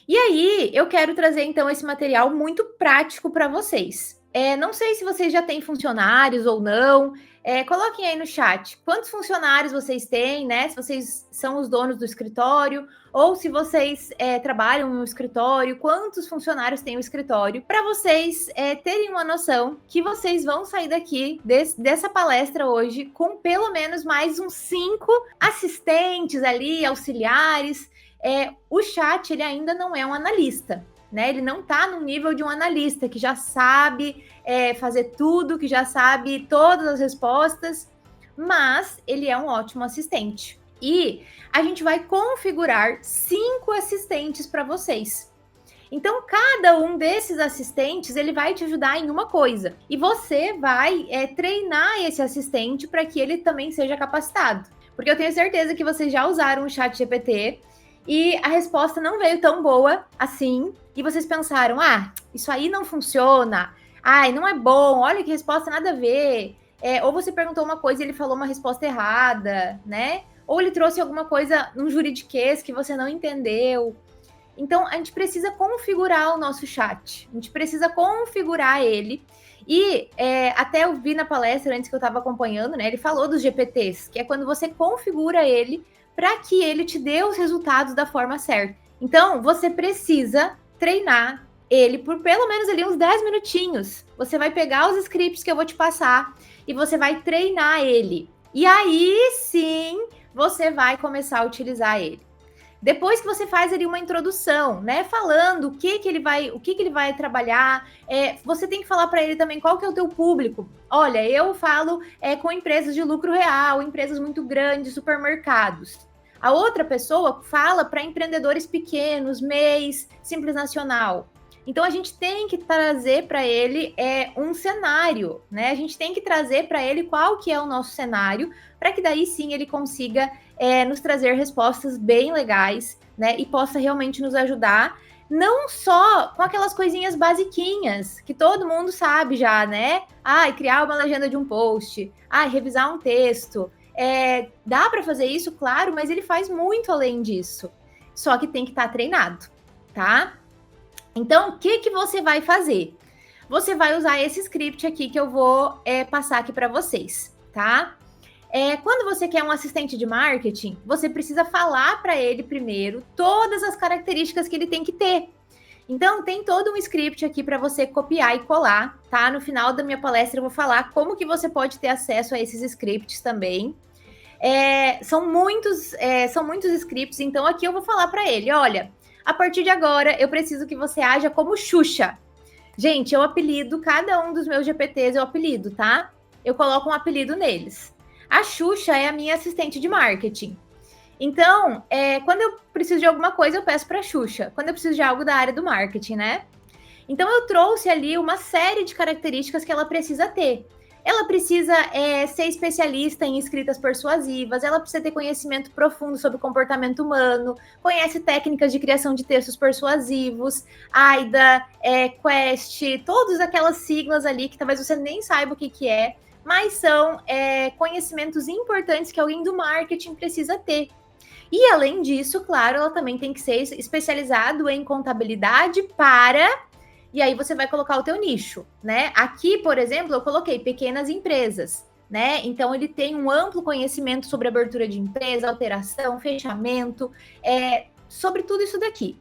E aí, eu quero trazer então esse material muito prático para vocês. Não sei se vocês já têm funcionários ou não. Coloquem aí no chat quantos funcionários vocês têm, né? Se vocês são os donos do escritório, ou se vocês trabalham no escritório, quantos funcionários tem o escritório, para vocês terem uma noção que vocês vão sair daqui dessa palestra hoje com pelo menos mais uns 5 assistentes ali, auxiliares. O chat ele ainda não é um analista, né? Ele não está no nível de um analista que já sabe fazer tudo, que já sabe todas as respostas, mas ele é um ótimo assistente. E a gente vai configurar 5 assistentes para vocês. Então, cada um desses assistentes, ele vai te ajudar em uma coisa. E você vai treinar esse assistente para que ele também seja capacitado. Porque eu tenho certeza que vocês já usaram o chat GPT e a resposta não veio tão boa assim, e vocês pensaram, isso aí não funciona, não é bom, olha que resposta nada a ver, ou você perguntou uma coisa e ele falou uma resposta errada, né? Ou ele trouxe alguma coisa, um juridiquês que você não entendeu. Então, a gente precisa configurar o nosso chat, a gente precisa configurar ele, e até eu vi na palestra antes que eu estava acompanhando, né? Ele falou dos GPTs, que é quando você configura ele para que ele te dê os resultados da forma certa. Então, você precisa treinar ele por pelo menos ali uns 10 minutinhos. Você vai pegar os scripts que eu vou te passar e você vai treinar ele. E aí, sim, você vai começar a utilizar ele. Depois que você faz ali uma introdução, né, falando o que ele vai trabalhar, você tem que falar para ele também qual que é o teu público. Olha, eu falo com empresas de lucro real, empresas muito grandes, supermercados. A outra pessoa fala para empreendedores pequenos, MEIs, Simples Nacional. Então, a gente tem que trazer para ele um cenário, né? A gente tem que trazer para ele qual que é o nosso cenário, para que daí sim ele consiga nos trazer respostas bem legais, né? E possa realmente nos ajudar, não só com aquelas coisinhas basiquinhas, que todo mundo sabe já, né? Criar uma legenda de um post, revisar um texto. Dá para fazer isso, claro, mas ele faz muito além disso. Só que tem que estar treinado, tá? Então, o que você vai fazer? Você vai usar esse script aqui que eu vou passar aqui para vocês, tá? Quando você quer um assistente de marketing, você precisa falar para ele primeiro todas as características que ele tem que ter. Então, tem todo um script aqui para você copiar e colar, tá? No final da minha palestra eu vou falar como que você pode ter acesso a esses scripts também. São muitos scripts, então aqui eu vou falar para ele, olha, a partir de agora eu preciso que você haja como Xuxa. Gente, eu apelido cada um dos meus GPTs, eu apelido, tá? Eu coloco um apelido neles. A Xuxa é a minha assistente de marketing. Então, quando eu preciso de alguma coisa, eu peço para a Xuxa. Quando eu preciso de algo da área do marketing, né? Então, eu trouxe ali uma série de características que ela precisa ter. Ela precisa ser especialista em escritas persuasivas, ela precisa ter conhecimento profundo sobre o comportamento humano, conhece técnicas de criação de textos persuasivos, AIDA, Quest, todas aquelas siglas ali que talvez você nem saiba o que é, mas são conhecimentos importantes que alguém do marketing precisa ter. E, além disso, claro, ela também tem que ser especializado em contabilidade para... E aí você vai colocar o teu nicho, né? Aqui, por exemplo, eu coloquei pequenas empresas, né? Então, ele tem um amplo conhecimento sobre abertura de empresa, alteração, fechamento, sobre tudo isso daqui.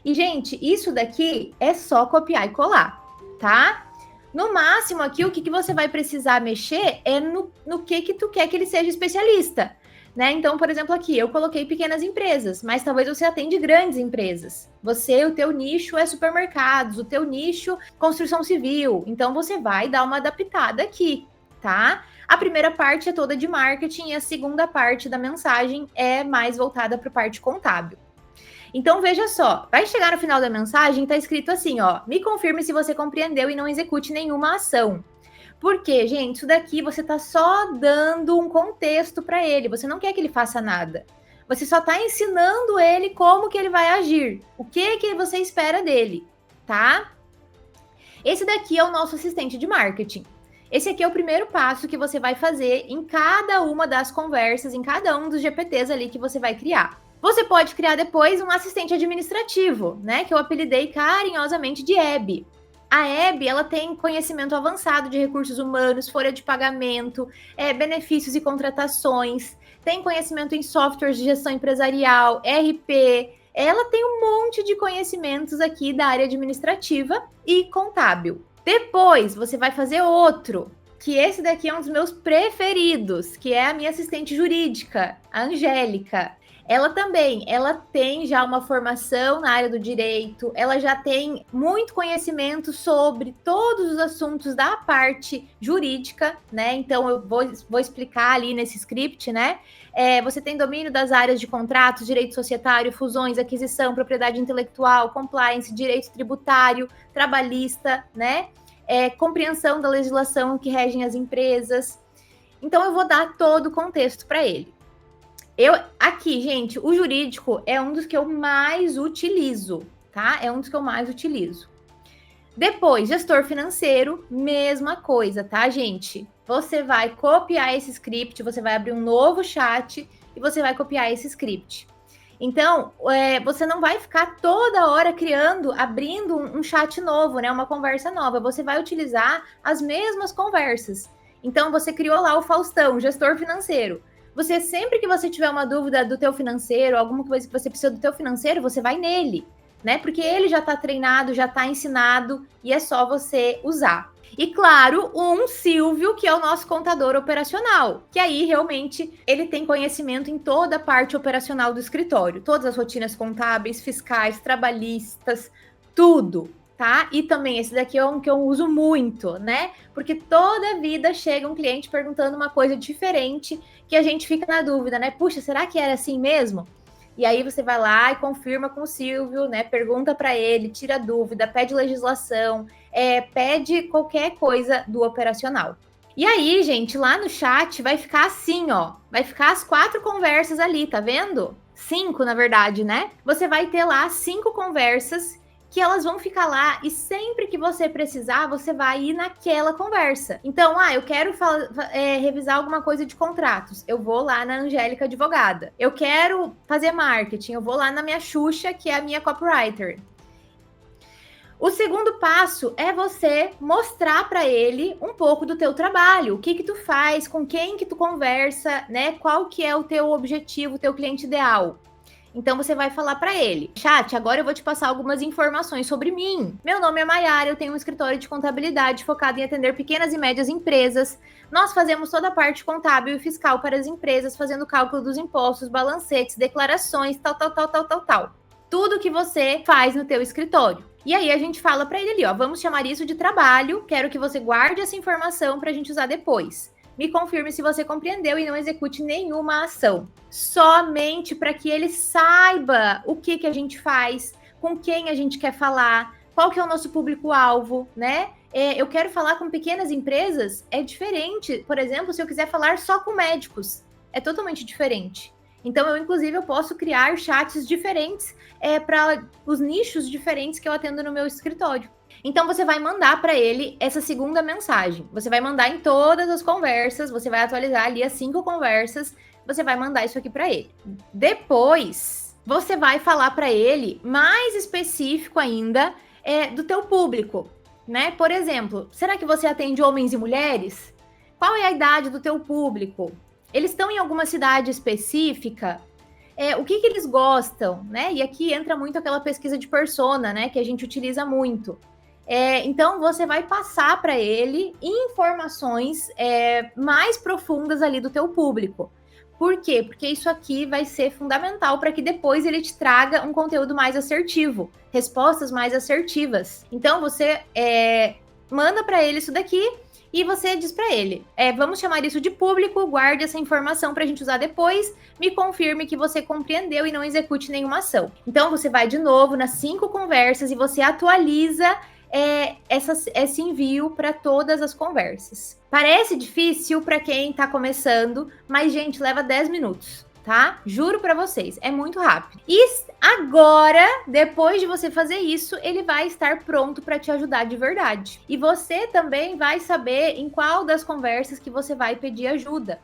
E, gente, isso daqui é só copiar e colar, tá? No máximo aqui, o que você vai precisar mexer é no que tu quer que ele seja especialista, né? Então, por exemplo, aqui eu coloquei pequenas empresas, mas talvez você atende grandes empresas. O teu nicho é supermercados, o teu nicho construção civil. Então, você vai dar uma adaptada aqui, tá? A primeira parte é toda de marketing e a segunda parte da mensagem é mais voltada para a parte contábil. Então, veja só, vai chegar no final da mensagem, tá escrito assim, ó, me confirme se você compreendeu e não execute nenhuma ação. Porque, gente, isso daqui você tá só dando um contexto para ele, você não quer que ele faça nada. Você só tá ensinando ele como que ele vai agir, o que você espera dele, tá? Esse daqui é o nosso assistente de marketing. Esse aqui é o primeiro passo que você vai fazer em cada uma das conversas, em cada um dos GPTs ali que você vai criar. Você pode criar depois um assistente administrativo, né? Que eu apelidei carinhosamente de Hebe. A Hebe, ela tem conhecimento avançado de recursos humanos, folha de pagamento, benefícios e contratações, tem conhecimento em softwares de gestão empresarial, RP. Ela tem um monte de conhecimentos aqui da área administrativa e contábil. Depois, você vai fazer outro, que esse daqui é um dos meus preferidos, que é a minha assistente jurídica, a Angélica. Ela tem já uma formação na área do direito, ela já tem muito conhecimento sobre todos os assuntos da parte jurídica, né? Então, eu vou explicar ali nesse script, né? Você tem domínio das áreas de contratos, direito societário, fusões, aquisição, propriedade intelectual, compliance, direito tributário, trabalhista, né? Compreensão da legislação que regem as empresas. Então, eu vou dar todo o contexto para ele. Aqui, gente, o jurídico é um dos que eu mais utilizo, tá? É um dos que eu mais utilizo. Depois, gestor financeiro, mesma coisa, tá, gente? Você vai copiar esse script, você vai abrir um novo chat e você vai copiar esse script. Então, você não vai ficar toda hora abrindo um chat novo, né? Uma conversa nova. Você vai utilizar as mesmas conversas. Então, você criou lá o Faustão, gestor financeiro. Você, sempre que você tiver uma dúvida do teu financeiro, alguma coisa que você precisa do teu financeiro, você vai nele, né? Porque ele já está treinado, já está ensinado e é só você usar. E claro, um Silvio, que é o nosso contador operacional, que aí realmente ele tem conhecimento em toda a parte operacional do escritório, todas as rotinas contábeis, fiscais, trabalhistas, tudo. Tá? E também esse daqui é um que eu uso muito, né? Porque toda vida chega um cliente perguntando uma coisa diferente que a gente fica na dúvida, né? Puxa, será que era assim mesmo? E aí você vai lá e confirma com o Silvio, né? Pergunta para ele, tira dúvida, pede legislação, pede qualquer coisa do operacional. E aí, gente, lá no chat vai ficar assim, ó. Vai ficar as 4 conversas ali, tá vendo? 5, na verdade, né? Você vai ter lá 5 conversas que elas vão ficar lá e sempre que você precisar, você vai ir naquela conversa. Então, eu quero revisar alguma coisa de contratos, eu vou lá na Angélica Advogada. Eu quero fazer marketing, eu vou lá na minha Xuxa, que é a minha copywriter. O segundo passo é você mostrar para ele um pouco do teu trabalho, o que tu faz, com quem que tu conversa, né? Qual que é o teu objetivo, o teu cliente ideal. Então, você vai falar para ele: chat, agora eu vou te passar algumas informações sobre mim. Meu nome é Maiara, eu tenho um escritório de contabilidade focado em atender pequenas e médias empresas. Nós fazemos toda a parte contábil e fiscal para as empresas, fazendo cálculo dos impostos, balancetes, declarações, tal. Tudo que você faz no teu escritório. E aí, a gente fala para ele ali, ó, vamos chamar isso de trabalho, quero que você guarde essa informação para a gente usar depois. Me confirme se você compreendeu e não execute nenhuma ação. Somente para que ele saiba o que a gente faz, com quem a gente quer falar, qual que é o nosso público-alvo, né? Eu quero falar com pequenas empresas, é diferente. Por exemplo, se eu quiser falar só com médicos, é totalmente diferente. Então, inclusive, eu posso criar chats diferentes para os nichos diferentes que eu atendo no meu escritório. Então, você vai mandar para ele essa segunda mensagem. Você vai mandar em todas as conversas, você vai atualizar ali as 5 conversas, você vai mandar isso aqui para ele. Depois, você vai falar para ele mais específico ainda do teu público, né? Por exemplo, será que você atende homens e mulheres? Qual é a idade do teu público? Eles estão em alguma cidade específica? O que eles gostam, né? E aqui entra muito aquela pesquisa de persona, né? Que a gente utiliza muito. Então, você vai passar para ele informações mais profundas ali do teu público. Por quê? Porque isso aqui vai ser fundamental para que depois ele te traga um conteúdo mais assertivo, respostas mais assertivas. Então, você manda para ele isso daqui e você diz para ele, vamos chamar isso de público, guarde essa informação para a gente usar depois, me confirme que você compreendeu e não execute nenhuma ação. Então, você vai de novo nas 5 conversas e você atualiza esse envio para todas as conversas. Parece difícil para quem está começando, mas, gente, leva 10 minutos, tá? Juro para vocês, é muito rápido. E agora, depois de você fazer isso, ele vai estar pronto para te ajudar de verdade. E você também vai saber em qual das conversas que você vai pedir ajuda.